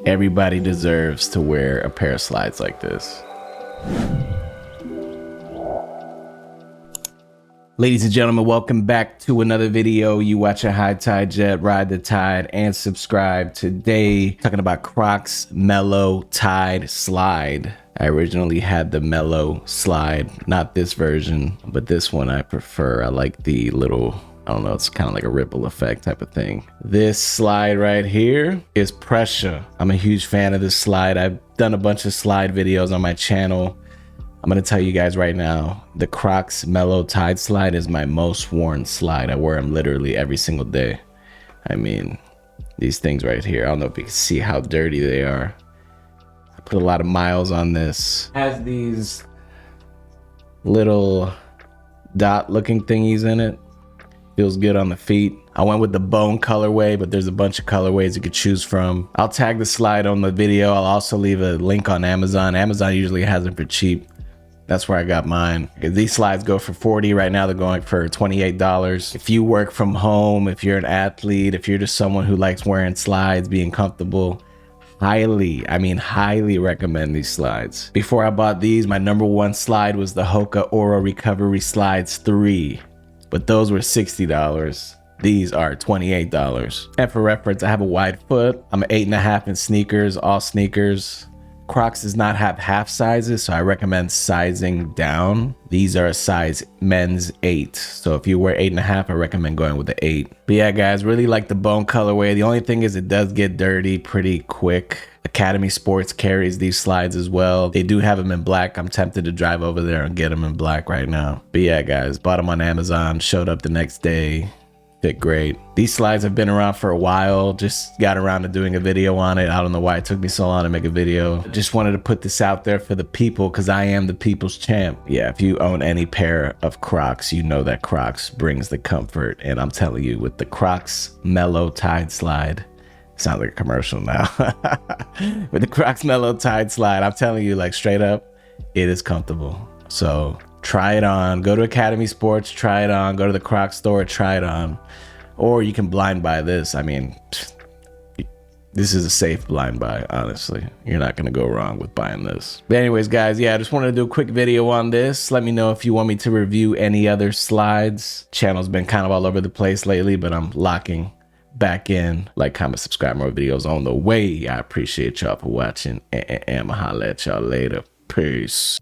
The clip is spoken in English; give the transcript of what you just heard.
Everybody deserves to wear a pair of slides like this. Ladies and gentlemen, welcome back to another video. You watch a High Tide Jet, ride the tide, and subscribe. Today, talking about Crocs Mellow Tide Slide. I originally had the Mellow Slide, not this version, but this one I prefer. I like the little, I don't know, it's kind of like a ripple effect type of thing. This slide right here is pressure. I'm a huge fan of this slide. I've done a bunch of slide videos on my channel. I'm gonna tell you guys right now, the Crocs Mellow Tide Slide is my most worn slide. I wear them literally every single day. I mean, these things right here, I don't know if you can see how dirty they are. I put a lot of miles on this. It has these little dot looking thingies in it. Feels good on the feet. I went with the bone colorway, but there's a bunch of colorways you could choose from. I'll tag the slide on the video. I'll also leave a link on Amazon. Amazon usually has them for cheap. That's where I got mine. These slides go for $40. Right now they're going for $28. If you work from home, if you're an athlete, if you're just someone who likes wearing slides, being comfortable, highly recommend these slides. Before I bought these, my number one slide was the Hoka Aura Recovery Slides 3, but those were $60. These are $28. And for reference, I have a wide foot. I'm an 8.5 in sneakers, all sneakers. Crocs does not have half sizes, so I recommend sizing down. These are a size men's 8. So if you wear 8.5, I recommend going with the 8. But yeah, guys, really like the bone colorway. The only thing is it does get dirty pretty quick. Academy Sports carries these slides as well. They do have them in black. I'm tempted to drive over there and get them in black right now. But yeah, guys, bought them on Amazon, showed up the next day. Fit great. These slides have been around for a while. Just got around to doing a video on it. I don't know why it took me so long to make a video. Just wanted to put this out there for the people because I am the people's champ. Yeah, if you own any pair of Crocs, you know that Crocs brings the comfort. And I'm telling you, with the Crocs Mellow Tide Slide, sounds like a commercial now. With the Crocs Mellow Tide Slide, I'm telling you, like straight up, it is comfortable. So try it on. Go to Academy Sports, try it on. Go to the Crocs store, try it on. Or you can blind buy this. I mean, this is a safe blind buy, honestly. You're not gonna go wrong with buying this. But anyways, guys, yeah, I just wanted to do a quick video on this. Let me know if you want me to review any other slides. Channel's been kind of all over the place lately, but I'm locking back in. Like, comment, subscribe, more videos on the way. I appreciate y'all for watching, and I'ma holla at y'all later. Peace.